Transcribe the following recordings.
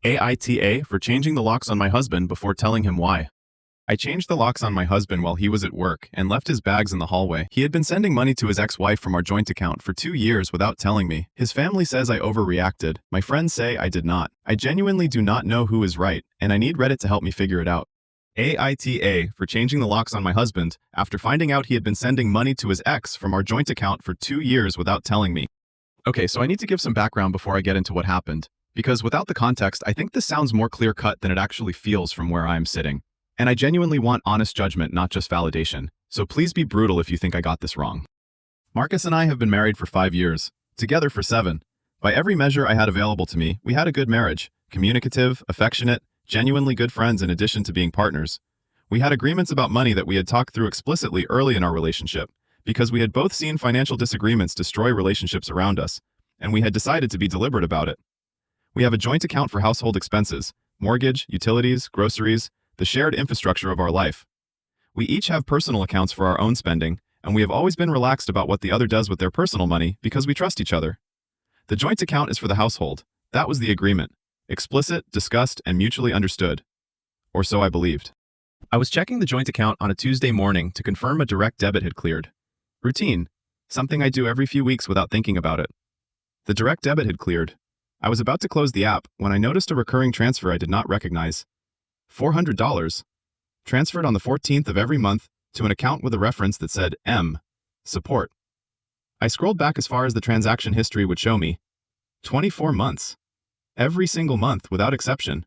AITA for changing the locks on my husband before telling him why. I changed the locks on my husband while he was at work and left his bags in the hallway. He had been sending money to his ex-wife from our joint account for 2 years without telling me. His family says I overreacted. My friends say I did not. I genuinely do not know who is right, and I need Reddit to help me figure it out. AITA for changing the locks on my husband after finding out he had been sending money to his ex from our joint account for 2 years without telling me. Okay, so I need to give some background before I get into what happened, because without the context, I think this sounds more clear-cut than it actually feels from where I am sitting. And I genuinely want honest judgment, not just validation, so please be brutal if you think I got this wrong. Marcus and I have been married for 5 years, together for 7. By every measure I had available to me, we had a good marriage, communicative, affectionate, genuinely good friends in addition to being partners. We had agreements about money that we had talked through explicitly early in our relationship, because we had both seen financial disagreements destroy relationships around us, and we had decided to be deliberate about it. We have a joint account for household expenses, mortgage, utilities, groceries, the shared infrastructure of our life. We each have personal accounts for our own spending, and we have always been relaxed about what the other does with their personal money because we trust each other. The joint account is for the household. That was the agreement. Explicit, discussed, and mutually understood. Or so I believed. I was checking the joint account on a Tuesday morning to confirm a direct debit had cleared. Routine. Something I do every few weeks without thinking about it. The direct debit had cleared. I was about to close the app when I noticed a recurring transfer I did not recognize. $400, transferred on the 14th of every month to an account with a reference that said M, support. I scrolled back as far as the transaction history would show me. 24 months. Every single month without exception.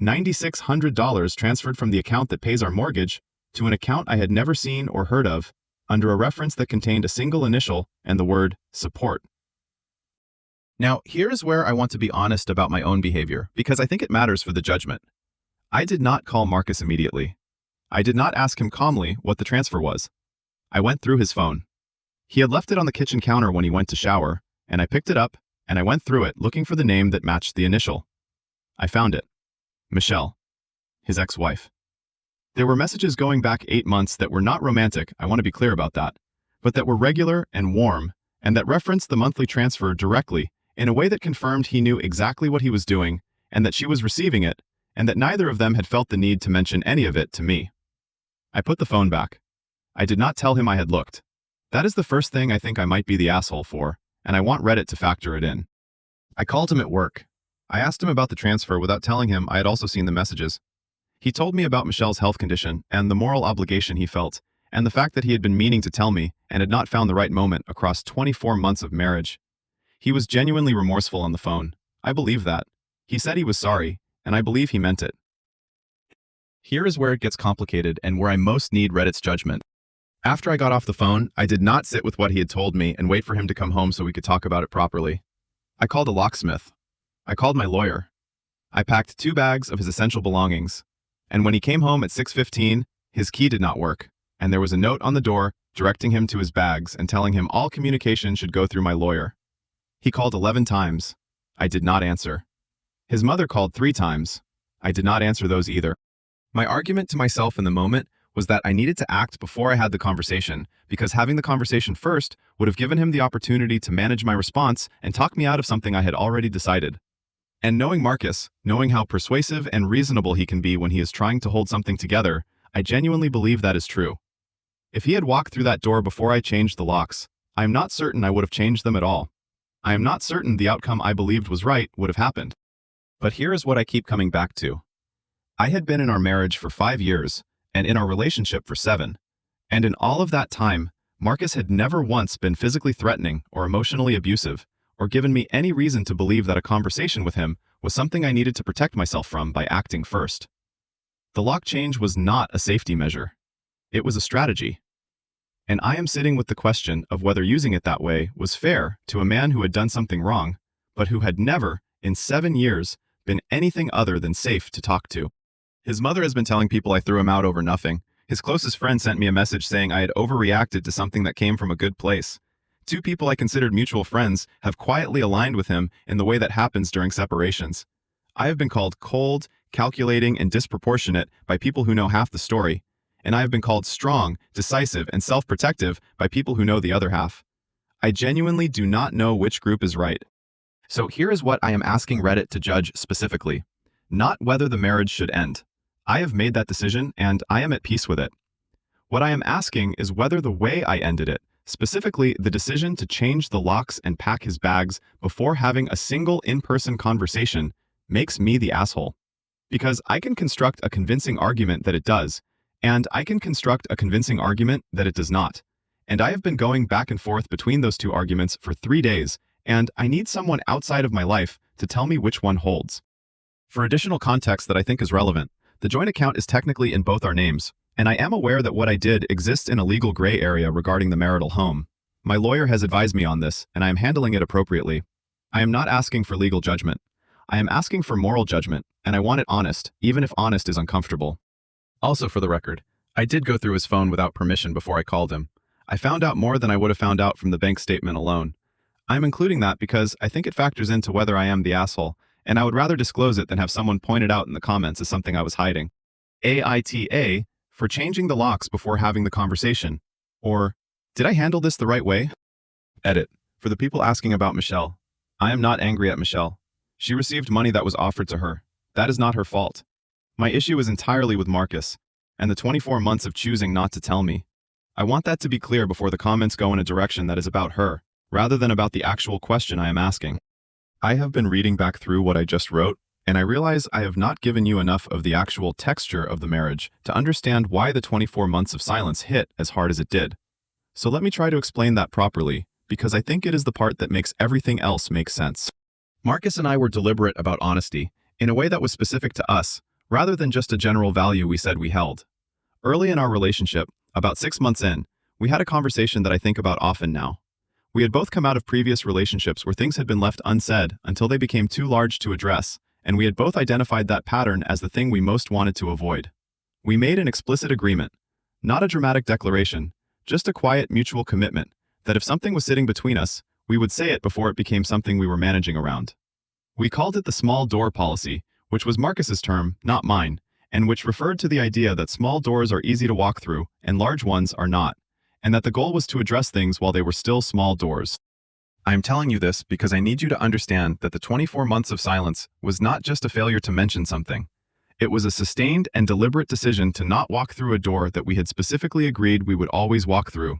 $9,600 transferred from the account that pays our mortgage to an account I had never seen or heard of under a reference that contained a single initial and the word support. Now, here is where I want to be honest about my own behavior, because I think it matters for the judgment. I did not call Marcus immediately. I did not ask him calmly what the transfer was. I went through his phone. He had left it on the kitchen counter when he went to shower, and I picked it up, and I went through it looking for the name that matched the initial. I found it. Michelle. His ex-wife. There were messages going back 8 months that were not romantic, I want to be clear about that, but that were regular and warm, and that referenced the monthly transfer directly in a way that confirmed he knew exactly what he was doing, and that she was receiving it, and that neither of them had felt the need to mention any of it to me. I put the phone back. I did not tell him I had looked. That is the first thing I think I might be the asshole for, and I want Reddit to factor it in. I called him at work. I asked him about the transfer without telling him I had also seen the messages. He told me about Michelle's health condition and the moral obligation he felt, and the fact that he had been meaning to tell me and had not found the right moment across 24 months of marriage. He was genuinely remorseful on the phone. I believe that. He said he was sorry, and I believe he meant it. Here is where it gets complicated and where I most need Reddit's judgment. After I got off the phone, I did not sit with what he had told me and wait for him to come home so we could talk about it properly. I called a locksmith. I called my lawyer. I packed 2 bags of his essential belongings. And when he came home at 6:15, his key did not work, and there was a note on the door directing him to his bags and telling him all communication should go through my lawyer. He called 11 times. I did not answer. His mother called 3 times. I did not answer those either. My argument to myself in the moment was that I needed to act before I had the conversation, because having the conversation first would have given him the opportunity to manage my response and talk me out of something I had already decided. And knowing Marcus, knowing how persuasive and reasonable he can be when he is trying to hold something together, I genuinely believe that is true. If he had walked through that door before I changed the locks, I am not certain I would have changed them at all. I am not certain the outcome I believed was right would have happened. But here is what I keep coming back to. I had been in our marriage for 5 years, and in our relationship for 7. And in all of that time, Marcus had never once been physically threatening or emotionally abusive, or given me any reason to believe that a conversation with him was something I needed to protect myself from by acting first. The lock change was not a safety measure. It was a strategy. And I am sitting with the question of whether using it that way was fair to a man who had done something wrong, but who had never, in 7 years, been anything other than safe to talk to. His mother has been telling people I threw him out over nothing. His closest friend sent me a message saying I had overreacted to something that came from a good place. 2 people I considered mutual friends have quietly aligned with him in the way that happens during separations. I have been called cold, calculating, and disproportionate by people who know half the story, and I have been called strong, decisive, and self-protective by people who know the other half. I genuinely do not know which group is right. So here is what I am asking Reddit to judge specifically. not whether the marriage should end. I have made that decision and I am at peace with it. What I am asking is whether the way I ended it, specifically the decision to change the locks and pack his bags before having a single in-person conversation, makes me the asshole. Because I can construct a convincing argument that it does, and I can construct a convincing argument that it does not. And I have been going back and forth between those two arguments for 3 days, and I need someone outside of my life to tell me which one holds. For additional context that I think is relevant, the joint account is technically in both our names, and I am aware that what I did exists in a legal gray area regarding the marital home. My lawyer has advised me on this, and I am handling it appropriately. I am not asking for legal judgment. I am asking for moral judgment, and I want it honest, even if honest is uncomfortable. Also, for the record, I did go through his phone without permission before I called him. I found out more than I would have found out from the bank statement alone. I'm including that because I think it factors into whether I am the asshole, and I would rather disclose it than have someone point it out in the comments as something I was hiding. AITA for changing the locks before having the conversation. Or, did I handle this the right way? Edit. For the people asking about Michelle, I am not angry at Michelle. She received money that was offered to her. That is not her fault. My issue is entirely with Marcus, and the 24 months of choosing not to tell me. I want that to be clear before the comments go in a direction that is about her, rather than about the actual question I am asking. I have been reading back through what I just wrote, and I realize I have not given you enough of the actual texture of the marriage to understand why the 24 months of silence hit as hard as it did. So let me try to explain that properly, because I think it is the part that makes everything else make sense. Marcus and I were deliberate about honesty, in a way that was specific to us, rather than just a general value we said we held. Early in our relationship, about 6 months in, we had a conversation that I think about often now. We had both come out of previous relationships where things had been left unsaid until they became too large to address, and we had both identified that pattern as the thing we most wanted to avoid. We made an explicit agreement, not a dramatic declaration, just a quiet mutual commitment, that if something was sitting between us, we would say it before it became something we were managing around. We called it the small door policy, which was Marcus's term, not mine, and which referred to the idea that small doors are easy to walk through and large ones are not, and that the goal was to address things while they were still small doors. I am telling you this because I need you to understand that the 24 months of silence was not just a failure to mention something. It was a sustained and deliberate decision to not walk through a door that we had specifically agreed we would always walk through.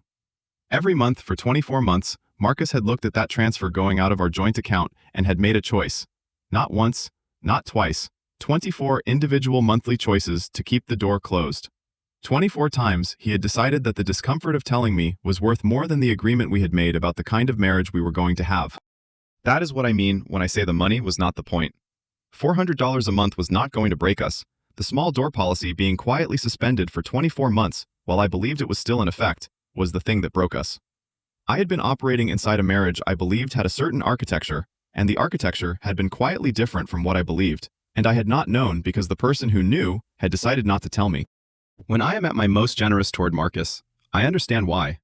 Every month for 24 months, Marcus had looked at that transfer going out of our joint account and had made a choice. Not once, not twice, 24 individual monthly choices to keep the door closed. 24 times, he had decided that the discomfort of telling me was worth more than the agreement we had made about the kind of marriage we were going to have. That is what I mean when I say the money was not the point. $400 a month was not going to break us, the small door policy being quietly suspended for 24 months while I believed it was still in effect, was the thing that broke us. I had been operating inside a marriage I believed had a certain architecture, and the architecture had been quietly different from what I believed, and I had not known because the person who knew had decided not to tell me. When I am at my most generous toward Marcus, I understand why.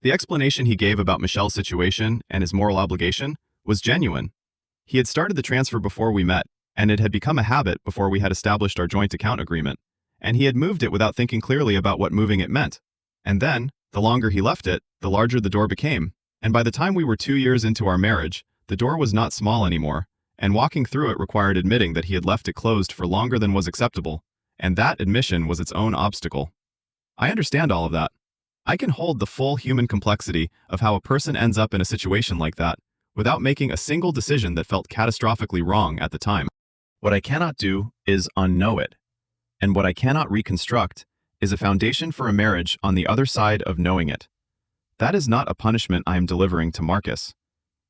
The explanation he gave about Michelle's situation and his moral obligation was genuine. He had started the transfer before we met, and it had become a habit before we had established our joint account agreement, and he had moved it without thinking clearly about what moving it meant. And then, the longer he left it, the larger the door became, and by the time we were 2 years into our marriage, the door was not small anymore, and walking through it required admitting that he had left it closed for longer than was acceptable. And that admission was its own obstacle. I understand all of that. I can hold the full human complexity of how a person ends up in a situation like that without making a single decision that felt catastrophically wrong at the time. What I cannot do is unknow it. And what I cannot reconstruct is a foundation for a marriage on the other side of knowing it. That is not a punishment I am delivering to Marcus.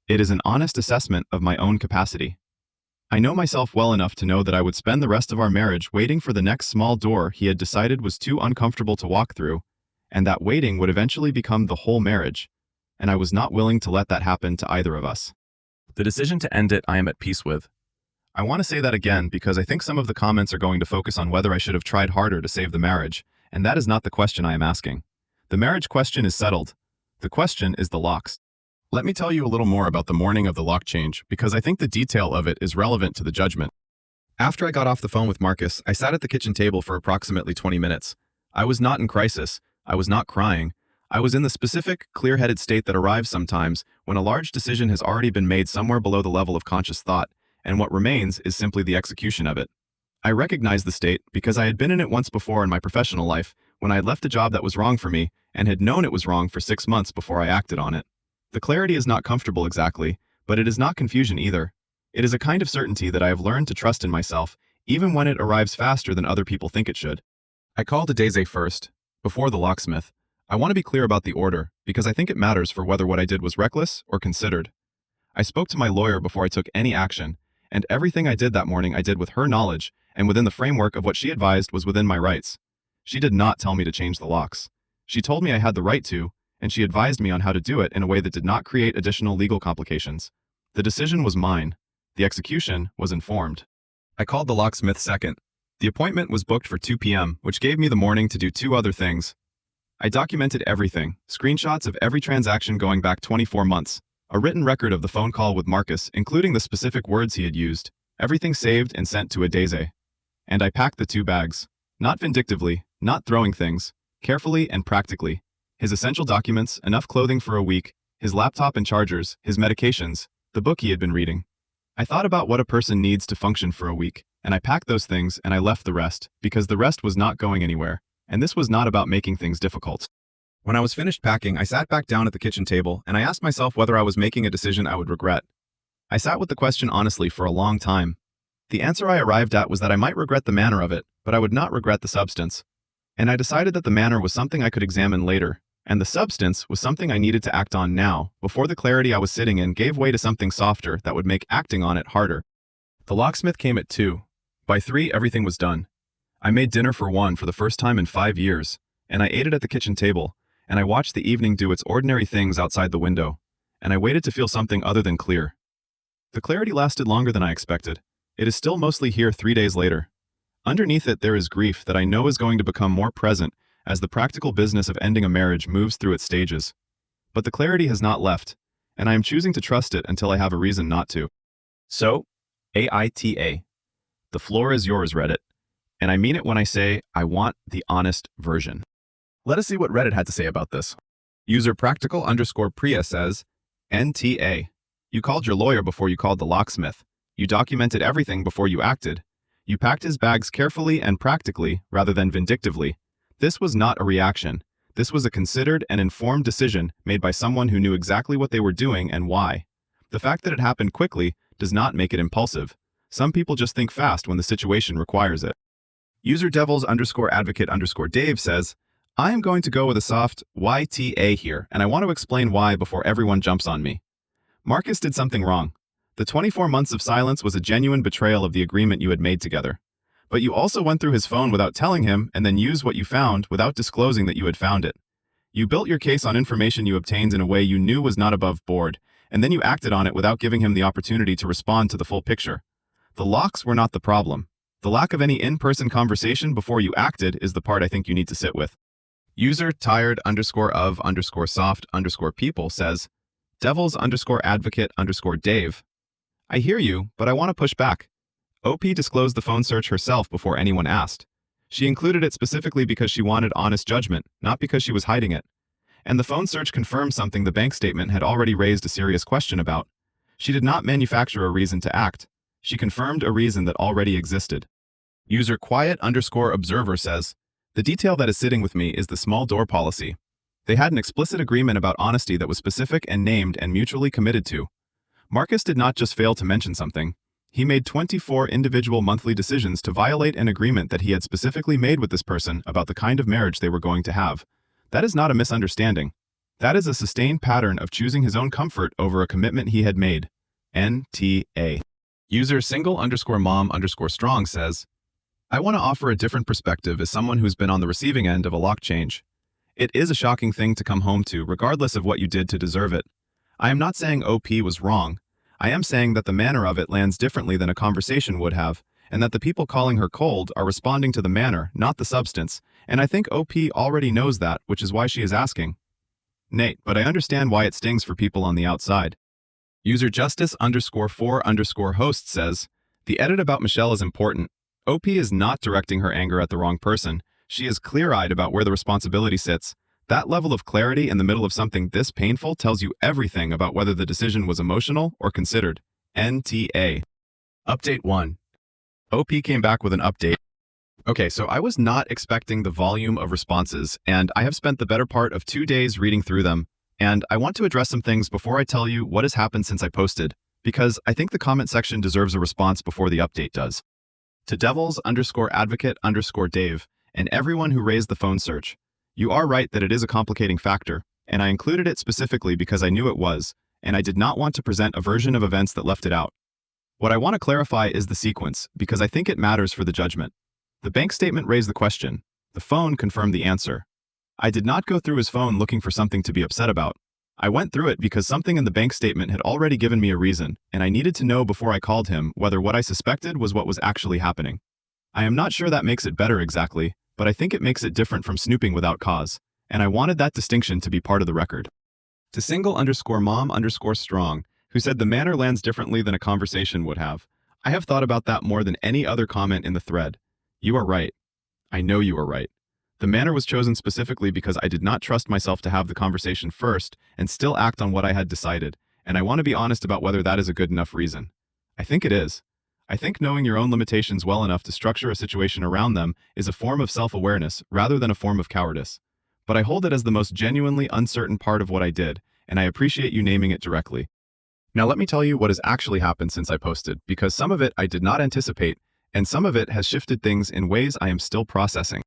It is an honest assessment of my own capacity. I know myself well enough to know that I would spend the rest of our marriage waiting for the next small door he had decided was too uncomfortable to walk through, and that waiting would eventually become the whole marriage, and I was not willing to let that happen to either of us. The decision to end it I am at peace with. I want to say that again because I think some of the comments are going to focus on whether I should have tried harder to save the marriage, and that is not the question I am asking. The marriage question is settled. The question is the locks. Let me tell you a little more about the morning of the lock change, because I think the detail of it is relevant to the judgment. After I got off the phone with Marcus, I sat at the kitchen table for approximately 20 minutes. I was not in crisis. I was not crying. I was in the specific, clear-headed state that arrives sometimes when a large decision has already been made somewhere below the level of conscious thought, and what remains is simply the execution of it. I recognized the state because I had been in it once before in my professional life, when I had left a job that was wrong for me and had known it was wrong for 6 months before I acted on it. The clarity is not comfortable exactly, but it is not confusion either. It is a kind of certainty that I have learned to trust in myself, even when it arrives faster than other people think it should. I called Daisy first, before the locksmith. I want to be clear about the order, because I think it matters for whether what I did was reckless or considered. I spoke to my lawyer before I took any action, and everything I did that morning I did with her knowledge and within the framework of what she advised was within my rights. She did not tell me to change the locks. She told me I had the right to, and she advised me on how to do it in a way that did not create additional legal complications. The decision was mine. The execution was informed. I called the locksmith second. The appointment was booked for 2 p.m., which gave me the morning to do 2 other things. I documented everything, screenshots of every transaction going back 24 months, a written record of the phone call with Marcus, including the specific words he had used, everything saved and sent to Daisy. And I packed the 2 bags. Not vindictively, not throwing things, carefully and practically. His essential documents, enough clothing for a week, his laptop and chargers, his medications, the book he had been reading. I thought about what a person needs to function for a week, and I packed those things and I left the rest, because the rest was not going anywhere, and this was not about making things difficult. When I was finished packing, I sat back down at the kitchen table and I asked myself whether I was making a decision I would regret. I sat with the question honestly for a long time. The answer I arrived at was that I might regret the manner of it, but I would not regret the substance. And I decided that the manner was something I could examine later, and the substance was something I needed to act on now, before the clarity I was sitting in gave way to something softer that would make acting on it harder. The locksmith came at 2. By 3, everything was done. I made dinner for 1 for the first time in 5 years, and I ate it at the kitchen table, and I watched the evening do its ordinary things outside the window, and I waited to feel something other than clear. The clarity lasted longer than I expected. It is still mostly here 3 days later. Underneath it there is grief that I know is going to become more present as the practical business of ending a marriage moves through its stages. But the clarity has not left, and I am choosing to trust it until I have a reason not to. So, AITA. The floor is yours, Reddit. And I mean it when I say I want the honest version. Let us see what Reddit had to say about this. User practical_Priya says, NTA. You called your lawyer before you called the locksmith. You documented everything before you acted. You packed his bags carefully and practically, rather than vindictively. This was not a reaction. This was a considered and informed decision made by someone who knew exactly what they were doing and why. The fact that it happened quickly does not make it impulsive. Some people just think fast when the situation requires it. User devils_advocate_Dave says, I am going to go with a soft YTA here, and I want to explain why before everyone jumps on me. Marcus did something wrong. The 24 months of silence was a genuine betrayal of the agreement you had made together. But you also went through his phone without telling him and then used what you found without disclosing that you had found it. You built your case on information you obtained in a way you knew was not above board, and then you acted on it without giving him the opportunity to respond to the full picture. The locks were not the problem. The lack of any in-person conversation before you acted is the part I think you need to sit with. User tired_of_soft_people says, devils_advocate_Dave. I hear you, but I want to push back. OP disclosed the phone search herself before anyone asked. She included it specifically because she wanted honest judgment, not because she was hiding it. And the phone search confirmed something the bank statement had already raised a serious question about. She did not manufacture a reason to act. She confirmed a reason that already existed. User quiet_observer says, the detail that is sitting with me is the small door policy. They had an explicit agreement about honesty that was specific and named and mutually committed to. Marcus did not just fail to mention something. He made 24 individual monthly decisions to violate an agreement that he had specifically made with this person about the kind of marriage they were going to have. That is not a misunderstanding. That is a sustained pattern of choosing his own comfort over a commitment he had made. NTA. User single_mom_strong says, I want to offer a different perspective as someone who's been on the receiving end of a lock change. It is a shocking thing to come home to, regardless of what you did to deserve it. I am not saying OP was wrong. I am saying that the manner of it lands differently than a conversation would have, and that the people calling her cold are responding to the manner, not the substance, and I think OP already knows that, which is why she is asking. Nate, but I understand why it stings for people on the outside. User justice_for_host says, the edit about Michelle is important. OP is not directing her anger at the wrong person. She is clear-eyed about where the responsibility sits. That level of clarity in the middle of something this painful tells you everything about whether the decision was emotional or considered. NTA. Update 1. OP came back with an update. Okay, so I was not expecting the volume of responses, and I have spent the better part of 2 days reading through them, and I want to address some things before I tell you what has happened since I posted, because I think the comment section deserves a response before the update does. To devils_advocate_Dave, and everyone who raised the phone search, you are right that it is a complicating factor, and I included it specifically because I knew it was, and I did not want to present a version of events that left it out. What I want to clarify is the sequence, because I think it matters for the judgment. The bank statement raised the question. The phone confirmed the answer. I did not go through his phone looking for something to be upset about. I went through it because something in the bank statement had already given me a reason, and I needed to know before I called him whether what I suspected was what was actually happening. I am not sure that makes it better exactly, but I think it makes it different from snooping without cause, and I wanted that distinction to be part of the record. To _mom_strong, who said the manner lands differently than a conversation would have. I have thought about that more than any other comment in the thread. You are right. I know you are right. The manner was chosen specifically because I did not trust myself to have the conversation first and still act on what I had decided, and I want to be honest about whether that is a good enough reason. I think it is. I think knowing your own limitations well enough to structure a situation around them is a form of self-awareness rather than a form of cowardice. But I hold it as the most genuinely uncertain part of what I did, and I appreciate you naming it directly. Now let me tell you what has actually happened since I posted, because some of it I did not anticipate, and some of it has shifted things in ways I am still processing.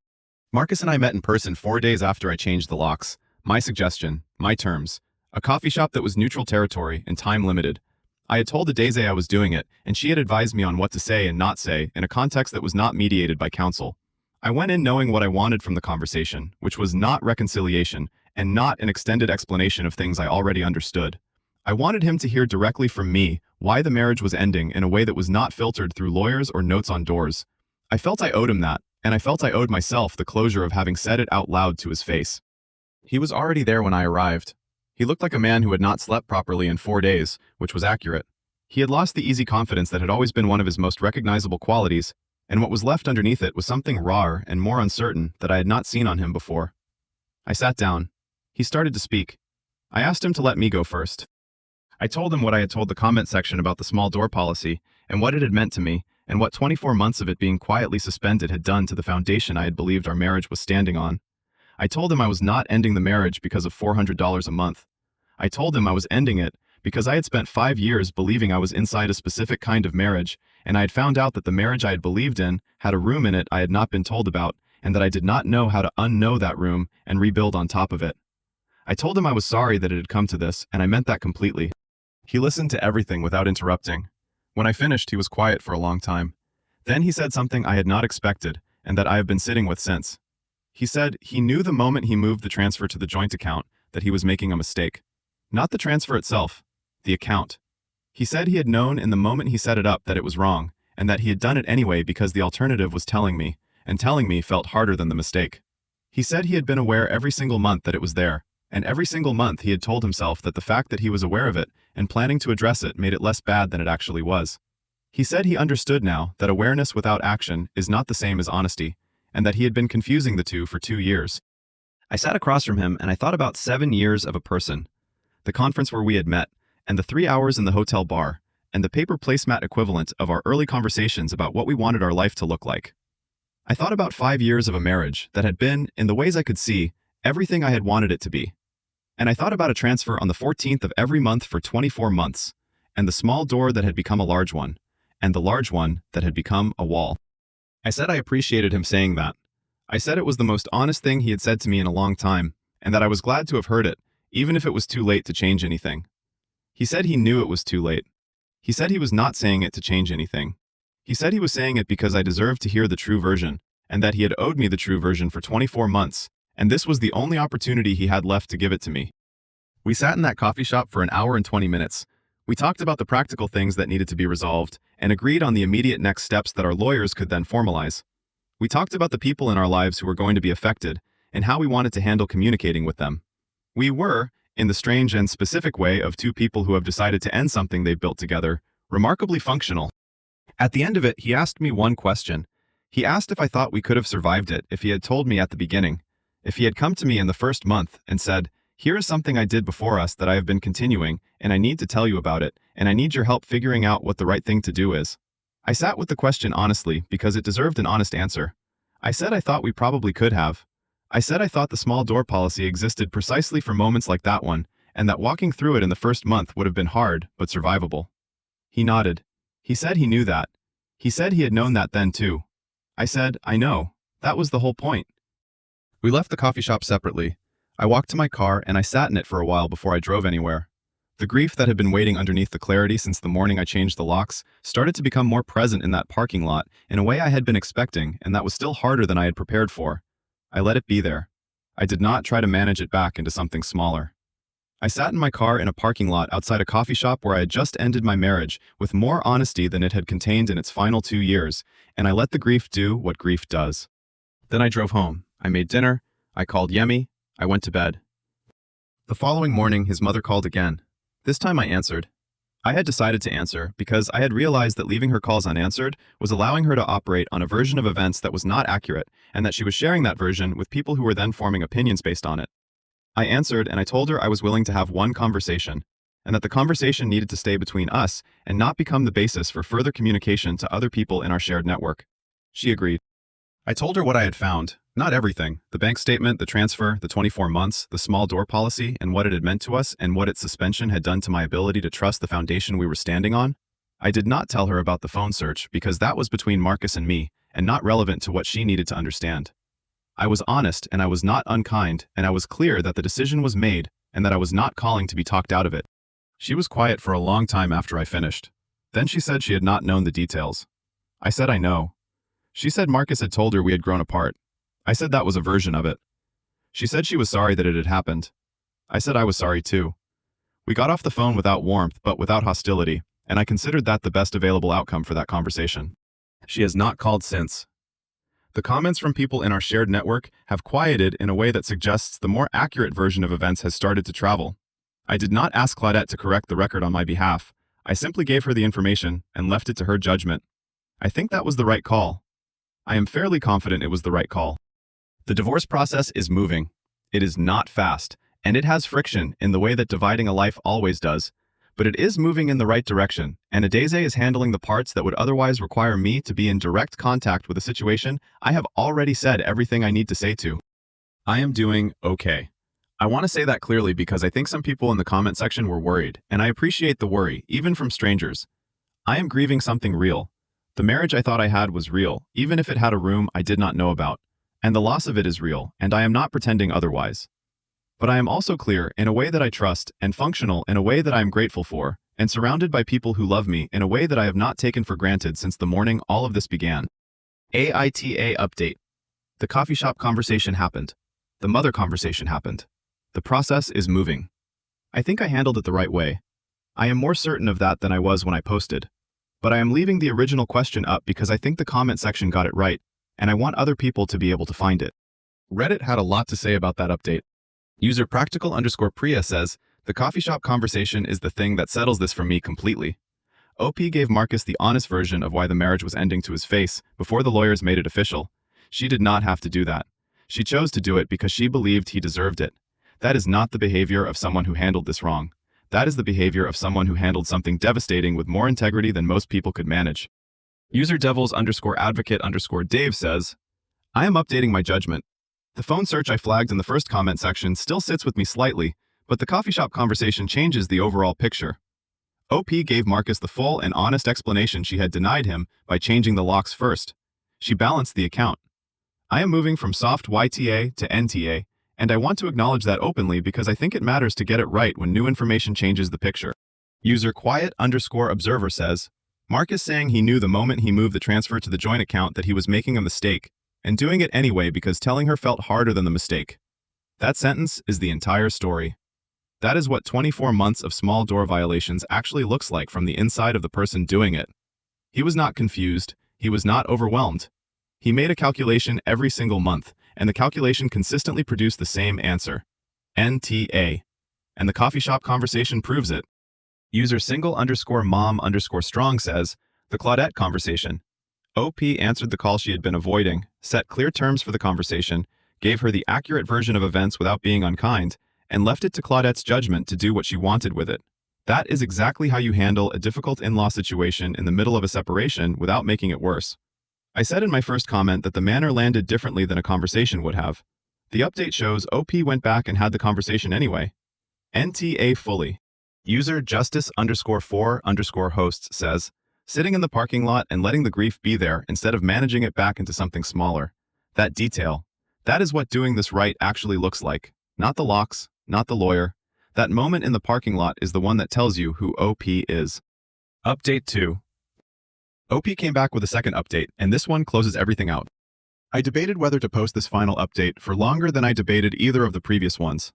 Marcus and I met in person 4 days after I changed the locks. My suggestion, my terms, a coffee shop that was neutral territory and time limited. I had told Adeze I was doing it, and she had advised me on what to say and not say in a context that was not mediated by counsel. I went in knowing what I wanted from the conversation, which was not reconciliation and not an extended explanation of things I already understood. I wanted him to hear directly from me why the marriage was ending in a way that was not filtered through lawyers or notes on doors. I felt I owed him that, and I felt I owed myself the closure of having said it out loud to his face. He was already there when I arrived. He looked like a man who had not slept properly in 4 days, which was accurate. He had lost the easy confidence that had always been one of his most recognizable qualities, and what was left underneath it was something rawer and more uncertain that I had not seen on him before. I sat down. He started to speak. I asked him to let me go first. I told him what I had told the comment section about the small door policy and what it had meant to me and what 24 months of it being quietly suspended had done to the foundation I had believed our marriage was standing on. I told him I was not ending the marriage because of $400 a month. I told him I was ending it because I had spent 5 years believing I was inside a specific kind of marriage, and I had found out that the marriage I had believed in had a room in it I had not been told about, and that I did not know how to unknow that room and rebuild on top of it. I told him I was sorry that it had come to this, and I meant that completely. He listened to everything without interrupting. When I finished, he was quiet for a long time. Then he said something I had not expected, and that I have been sitting with since. He said he knew the moment he moved the transfer to the joint account that he was making a mistake. Not the transfer itself, the account. He said he had known in the moment he set it up that it was wrong, and that he had done it anyway because the alternative was telling me, and telling me felt harder than the mistake. He said he had been aware every single month that it was there, and every single month he had told himself that the fact that he was aware of it and planning to address it made it less bad than it actually was. He said he understood now that awareness without action is not the same as honesty, and that he had been confusing the two for 2 years. I sat across from him and I thought about 7 years of a person, the conference where we had met, and the 3 hours in the hotel bar, and the paper placemat equivalent of our early conversations about what we wanted our life to look like. I thought about 5 years of a marriage that had been, in the ways I could see, everything I had wanted it to be. And I thought about a transfer on the 14th of every month for 24 months, and the small door that had become a large one, and the large one that had become a wall. I said I appreciated him saying that. I said it was the most honest thing he had said to me in a long time, and that I was glad to have heard it, even if it was too late to change anything. He said he knew it was too late. He said he was not saying it to change anything. He said he was saying it because I deserved to hear the true version, and that he had owed me the true version for 24 months, and this was the only opportunity he had left to give it to me. We sat in that coffee shop for 1 hour and 20 minutes. We talked about the practical things that needed to be resolved, and agreed on the immediate next steps that our lawyers could then formalize. We talked about the people in our lives who were going to be affected, and how we wanted to handle communicating with them. We were, in the strange and specific way of two people who have decided to end something they've built together, remarkably functional. At the end of it, he asked me one question. He asked if I thought we could have survived it if he had told me at the beginning. If he had come to me in the first month and said, "Here is something I did before us that I have been continuing, and I need to tell you about it, and I need your help figuring out what the right thing to do is." I sat with the question honestly because it deserved an honest answer. I said I thought we probably could have. I said I thought the small door policy existed precisely for moments like that one, and that walking through it in the first month would have been hard, but survivable. He nodded. He said he knew that. He said he had known that then too. I said, I know. That was the whole point. We left the coffee shop separately. I walked to my car and I sat in it for a while before I drove anywhere. The grief that had been waiting underneath the clarity since the morning I changed the locks started to become more present in that parking lot in a way I had been expecting, and that was still harder than I had prepared for. I let it be there. I did not try to manage it back into something smaller. I sat in my car in a parking lot outside a coffee shop where I had just ended my marriage with more honesty than it had contained in its final 2 years, and I let the grief do what grief does. Then I drove home. I made dinner. I called Yemi. I went to bed. The following morning, his mother called again. This time I answered. I had decided to answer because I had realized that leaving her calls unanswered was allowing her to operate on a version of events that was not accurate, and that she was sharing that version with people who were then forming opinions based on it. I answered and I told her I was willing to have one conversation, and that the conversation needed to stay between us and not become the basis for further communication to other people in our shared network. She agreed. I told her what I had found, not everything, the bank statement, the transfer, the 24 months, the small door policy, and what it had meant to us and what its suspension had done to my ability to trust the foundation we were standing on. I did not tell her about the phone search because that was between Marcus and me and not relevant to what she needed to understand. I was honest and I was not unkind, and I was clear that the decision was made and that I was not calling to be talked out of it. She was quiet for a long time after I finished. Then she said she had not known the details. I said I know. She said Marcus had told her we had grown apart. I said that was a version of it. She said she was sorry that it had happened. I said I was sorry too. We got off the phone without warmth but without hostility, and I considered that the best available outcome for that conversation. She has not called since. The comments from people in our shared network have quieted in a way that suggests the more accurate version of events has started to travel. I did not ask Claudette to correct the record on my behalf. I simply gave her the information and left it to her judgment. I think that was the right call. I am fairly confident it was the right call. The divorce process is moving. It is not fast, and it has friction in the way that dividing a life always does. But it is moving in the right direction, and Adeze is handling the parts that would otherwise require me to be in direct contact with a situation I have already said everything I need to say to. I am doing okay. I want to say that clearly because I think some people in the comment section were worried, and I appreciate the worry, even from strangers. I am grieving something real. The marriage I thought I had was real, even if it had a room I did not know about, and the loss of it is real, and I am not pretending otherwise. But I am also clear in a way that I trust, and functional in a way that I am grateful for, and surrounded by people who love me in a way that I have not taken for granted since the morning all of this began. AITA update. The coffee shop conversation happened. The mother conversation happened. The process is moving. I think I handled it the right way. I am more certain of that than I was when I posted. But I am leaving the original question up because I think the comment section got it right, and I want other people to be able to find it. Reddit had a lot to say about that update. User practical_Priya says, the coffee shop conversation is the thing that settles this for me completely. OP gave Marcus the honest version of why the marriage was ending to his face before the lawyers made it official. She did not have to do that. She chose to do it because she believed he deserved it. That is not the behavior of someone who handled this wrong. That is the behavior of someone who handled something devastating with more integrity than most people could manage. User devils_advocate_Dave says, I am updating my judgment. The phone search I flagged in the first comment section still sits with me slightly, but the coffee shop conversation changes the overall picture. OP gave Marcus the full and honest explanation she had denied him by changing the locks first. She balanced the account. I am moving from soft YTA to NTA, and I want to acknowledge that openly because I think it matters to get it right when new information changes the picture. User quiet_observer says, Marcus saying he knew the moment he moved the transfer to the joint account that he was making a mistake, and doing it anyway because telling her felt harder than the mistake. That sentence is the entire story. That is what 24 months of small door violations actually looks like from the inside of the person doing it. He was not confused. He was not overwhelmed. He made a calculation every single month, and the calculation consistently produced the same answer. NTA. And the coffee shop conversation proves it. User single_mom_strong says, the Claudette conversation. OP answered the call she had been avoiding, set clear terms for the conversation, gave her the accurate version of events without being unkind, and left it to Claudette's judgment to do what she wanted with it. That is exactly how you handle a difficult in-law situation in the middle of a separation without making it worse. I said in my first comment that the manner landed differently than a conversation would have. The update shows OP went back and had the conversation anyway. NTA fully. User justice_4_hosts says, sitting in the parking lot and letting the grief be there instead of managing it back into something smaller. That detail. That is what doing this right actually looks like. Not the locks, not the lawyer. That moment in the parking lot is the one that tells you who OP is. Update 2. OP came back with a second update, and this one closes everything out. I debated whether to post this final update for longer than I debated either of the previous ones.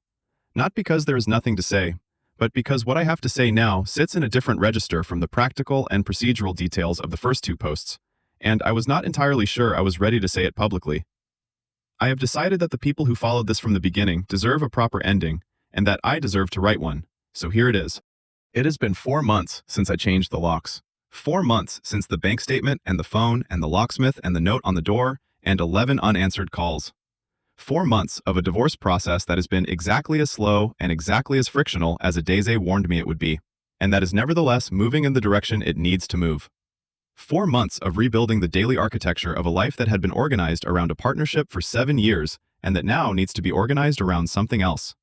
Not because there is nothing to say, but because what I have to say now sits in a different register from the practical and procedural details of the first two posts, and I was not entirely sure I was ready to say it publicly. I have decided that the people who followed this from the beginning deserve a proper ending, and that I deserve to write one, so here it is. It has been 4 months since I changed the locks. 4 months since the bank statement and the phone and the locksmith and the note on the door and 11 unanswered calls. 4 months of a divorce process that has been exactly as slow and exactly as frictional as Adeze warned me it would be, and that is nevertheless moving in the direction it needs to move. 4 months of rebuilding the daily architecture of a life that had been organized around a partnership for 7 years and that now needs to be organized around something else.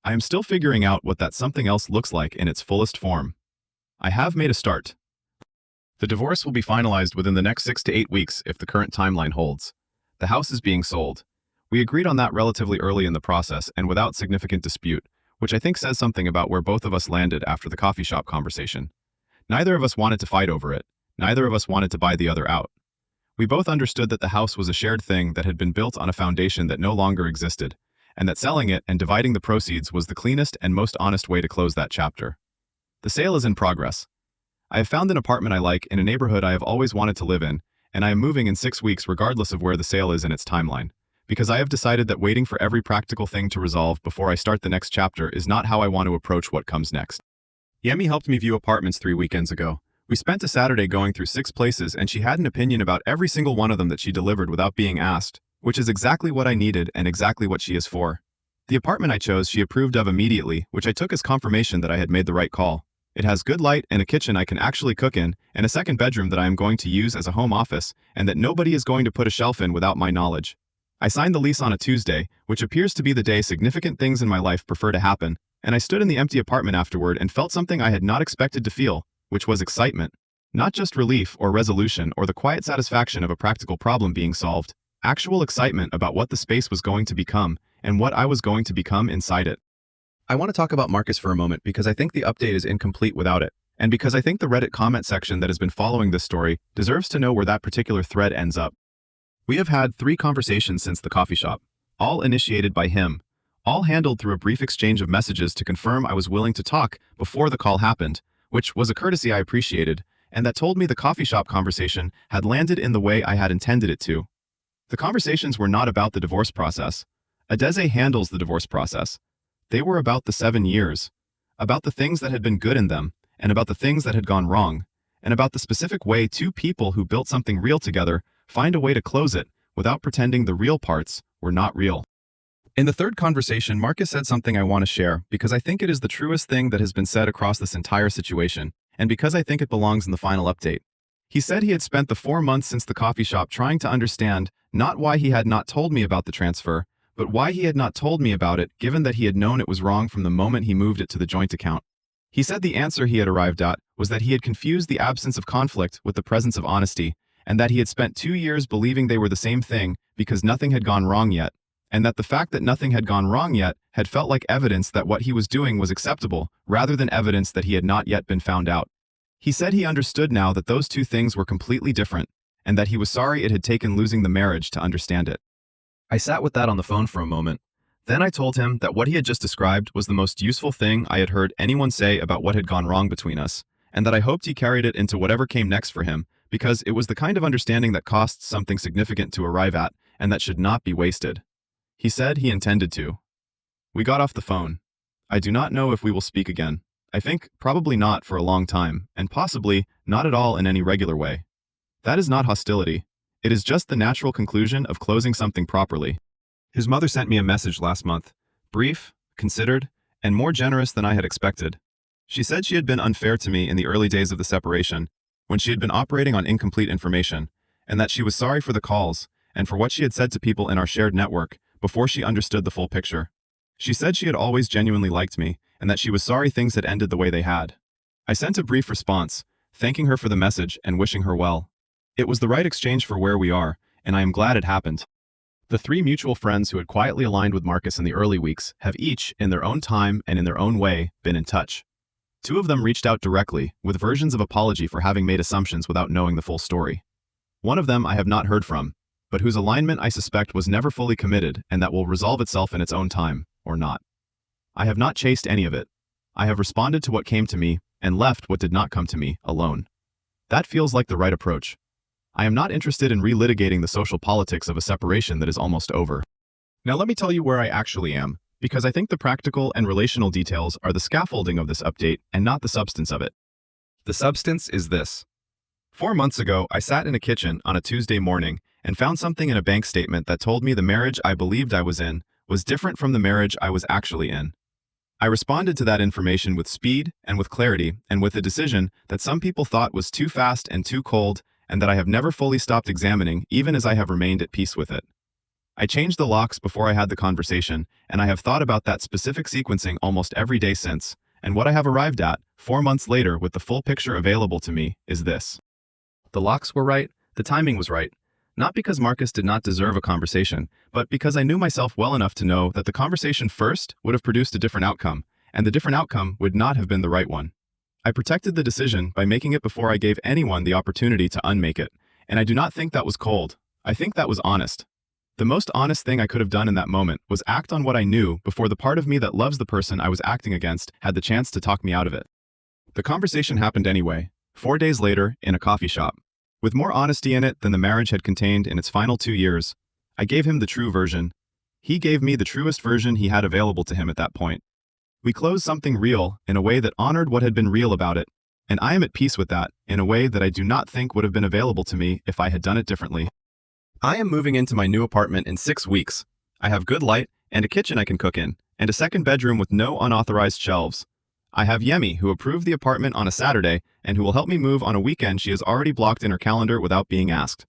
I am still figuring out what that something else looks like in its fullest form. I have made a start. The divorce will be finalized within the next 6 to 8 weeks if the current timeline holds. The house is being sold. We agreed on that relatively early in the process and without significant dispute, which I think says something about where both of us landed after the coffee shop conversation. Neither of us wanted to fight over it. Neither of us wanted to buy the other out. We both understood that the house was a shared thing that had been built on a foundation that no longer existed, and that selling it and dividing the proceeds was the cleanest and most honest way to close that chapter. The sale is in progress. I have found an apartment I like in a neighborhood I have always wanted to live in, and I am moving in 6 weeks regardless of where the sale is in its timeline, because I have decided that waiting for every practical thing to resolve before I start the next chapter is not how I want to approach what comes next. Yemi helped me view apartments 3 weekends ago. We spent a Saturday going through 6 places and she had an opinion about every single one of them that she delivered without being asked, which is exactly what I needed and exactly what she is for. The apartment I chose she approved of immediately, which I took as confirmation that I had made the right call. It has good light and a kitchen I can actually cook in, and a second bedroom that I am going to use as a home office, and that nobody is going to put a shelf in without my knowledge. I signed the lease on a Tuesday, which appears to be the day significant things in my life prefer to happen, and I stood in the empty apartment afterward and felt something I had not expected to feel, which was excitement. Not just relief or resolution or the quiet satisfaction of a practical problem being solved, actual excitement about what the space was going to become and what I was going to become inside it. I want to talk about Marcus for a moment because I think the update is incomplete without it, and because I think the Reddit comment section that has been following this story deserves to know where that particular thread ends up. We have had 3 conversations since the coffee shop, all initiated by him, all handled through a brief exchange of messages to confirm I was willing to talk before the call happened, which was a courtesy I appreciated, and that told me the coffee shop conversation had landed in the way I had intended it to. The conversations were not about the divorce process. Adeze handles the divorce process. They were about the 7 years, about the things that had been good in them, and about the things that had gone wrong, and about the specific way 2 people who built something real together find a way to close it without pretending the real parts were not real. In the third conversation, Marcus said something I want to share because I think it is the truest thing that has been said across this entire situation, and because I think it belongs in the final update. He said he had spent the 4 months since the coffee shop trying to understand not why he had not told me about the transfer, but why he had not told me about it given that he had known it was wrong from the moment he moved it to the joint account. He said the answer he had arrived at was that he had confused the absence of conflict with the presence of honesty, and that he had spent 2 years believing they were the same thing because nothing had gone wrong yet, and that the fact that nothing had gone wrong yet had felt like evidence that what he was doing was acceptable rather than evidence that he had not yet been found out. He said he understood now that those 2 things were completely different, and that he was sorry it had taken losing the marriage to understand it. I sat with that on the phone for a moment. Then I told him that what he had just described was the most useful thing I had heard anyone say about what had gone wrong between us, and that I hoped he carried it into whatever came next for him, because it was the kind of understanding that costs something significant to arrive at, and that should not be wasted. He said he intended to. We got off the phone. I do not know if we will speak again. I think probably not for a long time, and possibly not at all in any regular way. That is not hostility. It is just the natural conclusion of closing something properly. His mother sent me a message last month, brief, considered, and more generous than I had expected. She said she had been unfair to me in the early days of the separation, when she had been operating on incomplete information, and that she was sorry for the calls and for what she had said to people in our shared network before she understood the full picture. She said she had always genuinely liked me and that she was sorry things had ended the way they had. I sent a brief response, thanking her for the message and wishing her well. It was the right exchange for where we are, and I am glad it happened. The three mutual friends who had quietly aligned with Marcus in the early weeks have each, in their own time and in their own way, been in touch. Two of them reached out directly, with versions of apology for having made assumptions without knowing the full story. One of them I have not heard from, but whose alignment I suspect was never fully committed and that will resolve itself in its own time, or not. I have not chased any of it. I have responded to what came to me, and left what did not come to me, alone. That feels like the right approach. I am not interested in relitigating the social politics of a separation that is almost over. Now let me tell you where I actually am, because I think the practical and relational details are the scaffolding of this update and not the substance of it. The substance is this. 4 months ago, I sat in a kitchen on a Tuesday morning and found something in a bank statement that told me the marriage I believed I was in was different from the marriage I was actually in. I responded to that information with speed and with clarity and with a decision that some people thought was too fast and too cold and that I have never fully stopped examining even as I have remained at peace with it. I changed the locks before I had the conversation, and I have thought about that specific sequencing almost every day since, and what I have arrived at, 4 months later with the full picture available to me, is this. The locks were right, the timing was right, not because Marcus did not deserve a conversation, but because I knew myself well enough to know that the conversation first would have produced a different outcome, and the different outcome would not have been the right one. I protected the decision by making it before I gave anyone the opportunity to unmake it, and I do not think that was cold. I think that was honest. The most honest thing I could have done in that moment was act on what I knew before the part of me that loves the person I was acting against had the chance to talk me out of it. The conversation happened anyway, 4 days later, in a coffee shop. With more honesty in it than the marriage had contained in its final 2 years, I gave him the true version. He gave me the truest version he had available to him at that point. We closed something real in a way that honored what had been real about it, and I am at peace with that in a way that I do not think would have been available to me if I had done it differently. I am moving into my new apartment in 6 weeks. I have good light and a kitchen I can cook in, and a second bedroom with no unauthorized shelves. I have Yemi, who approved the apartment on a Saturday and who will help me move on a weekend she has already blocked in her calendar without being asked.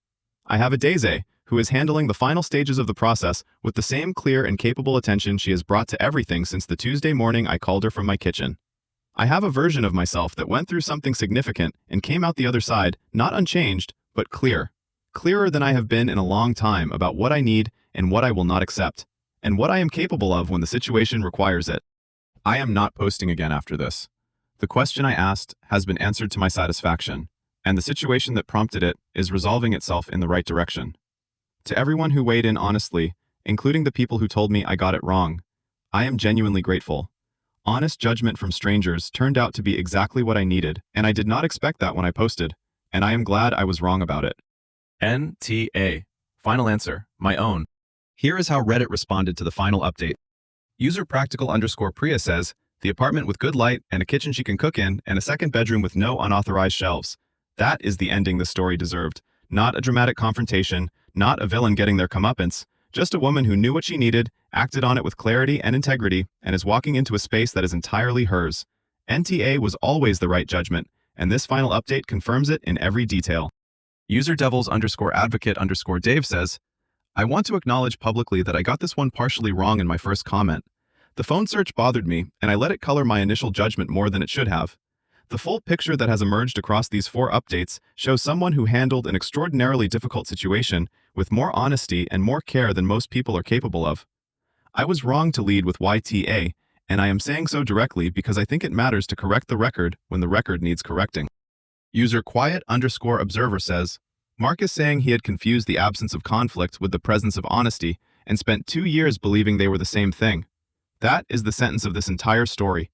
I have Adeze, who is handling the final stages of the process with the same clear and capable attention she has brought to everything since the Tuesday morning I called her from my kitchen. I have a version of myself that went through something significant and came out the other side, not unchanged, but clear. Clearer than I have been in a long time about what I need and what I will not accept, and what I am capable of when the situation requires it. I am not posting again after this. The question I asked has been answered to my satisfaction, and the situation that prompted it is resolving itself in the right direction. To everyone who weighed in honestly, including the people who told me I got it wrong, I am genuinely grateful. Honest judgment from strangers turned out to be exactly what I needed, and I did not expect that when I posted, and I am glad I was wrong about it. NTA. Final answer, my own. Here is how Reddit responded to the final update. User practical_Priya says, the apartment with good light and a kitchen she can cook in and a second bedroom with no unauthorized shelves. That is the ending the story deserved. Not a dramatic confrontation, not a villain getting their comeuppance, just a woman who knew what she needed, acted on it with clarity and integrity, and is walking into a space that is entirely hers. NTA was always the right judgment, and this final update confirms it in every detail. User devils_advocate_Dave says, I want to acknowledge publicly that I got this one partially wrong in my first comment. The phone search bothered me, and I let it color my initial judgment more than it should have. The full picture that has emerged across these 4 updates shows someone who handled an extraordinarily difficult situation with more honesty and more care than most people are capable of. I was wrong to lead with YTA, and I am saying so directly because I think it matters to correct the record when the record needs correcting. User quiet_observer says, Marcus saying he had confused the absence of conflict with the presence of honesty and spent 2 years believing they were the same thing. That is the sentence of this entire story.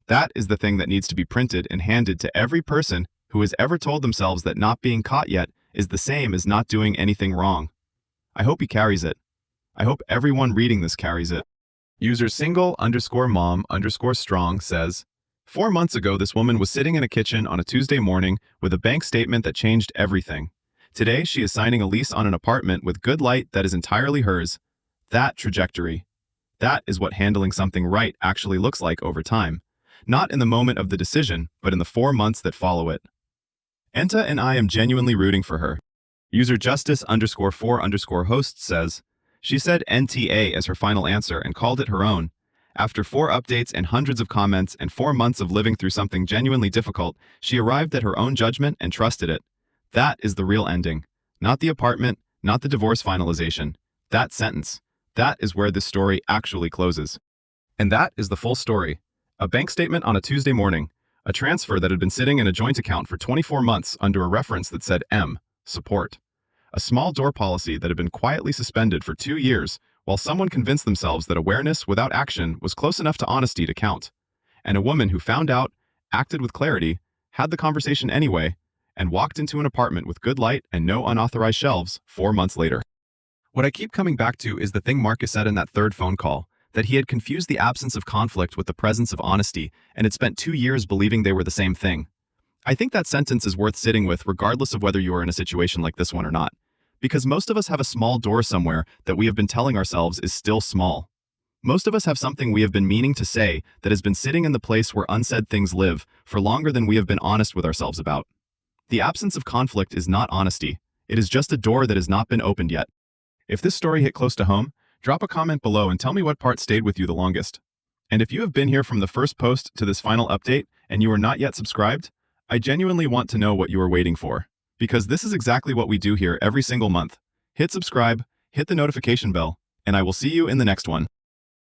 That is the thing that needs to be printed and handed to every person who has ever told themselves that not being caught yet is the same as not doing anything wrong. I hope he carries it. I hope everyone reading this carries it. User single_mom_strong says, 4 months ago this woman was sitting in a kitchen on a Tuesday morning with a bank statement that changed everything. Today she is signing a lease on an apartment with good light that is entirely hers. That trajectory. That is what handling something right actually looks like over time. not in the moment of the decision, but in the 4 months that follow it. AITA and I am genuinely rooting for her. User justice_4_host says, she said NTA as her final answer and called it her own. After 4 updates and hundreds of comments and 4 months of living through something genuinely difficult, she arrived at her own judgment and trusted it. That is the real ending. Not the apartment, not the divorce finalization. That sentence. That is where this story actually closes. And that is the full story. A bank statement on a Tuesday morning. A transfer that had been sitting in a joint account for 24 months under a reference that said M, support. A small door policy that had been quietly suspended for 2 years while someone convinced themselves that awareness without action was close enough to honesty to count. And a woman who found out, acted with clarity, had the conversation anyway, and walked into an apartment with good light and no unauthorized shelves 4 months later. What I keep coming back to is the thing Marcus said in that third phone call, that he had confused the absence of conflict with the presence of honesty and had spent 2 years believing they were the same thing. I think that sentence is worth sitting with regardless of whether you are in a situation like this one or not. Because most of us have a small door somewhere that we have been telling ourselves is still small. Most of us have something we have been meaning to say that has been sitting in the place where unsaid things live for longer than we have been honest with ourselves about. The absence of conflict is not honesty. It is just a door that has not been opened yet. If this story hit close to home, drop a comment below and tell me what part stayed with you the longest. And if you have been here from the first post to this final update and you are not yet subscribed, I genuinely want to know what you are waiting for. Because this is exactly what we do here every single month. Hit subscribe, hit the notification bell, and I will see you in the next one.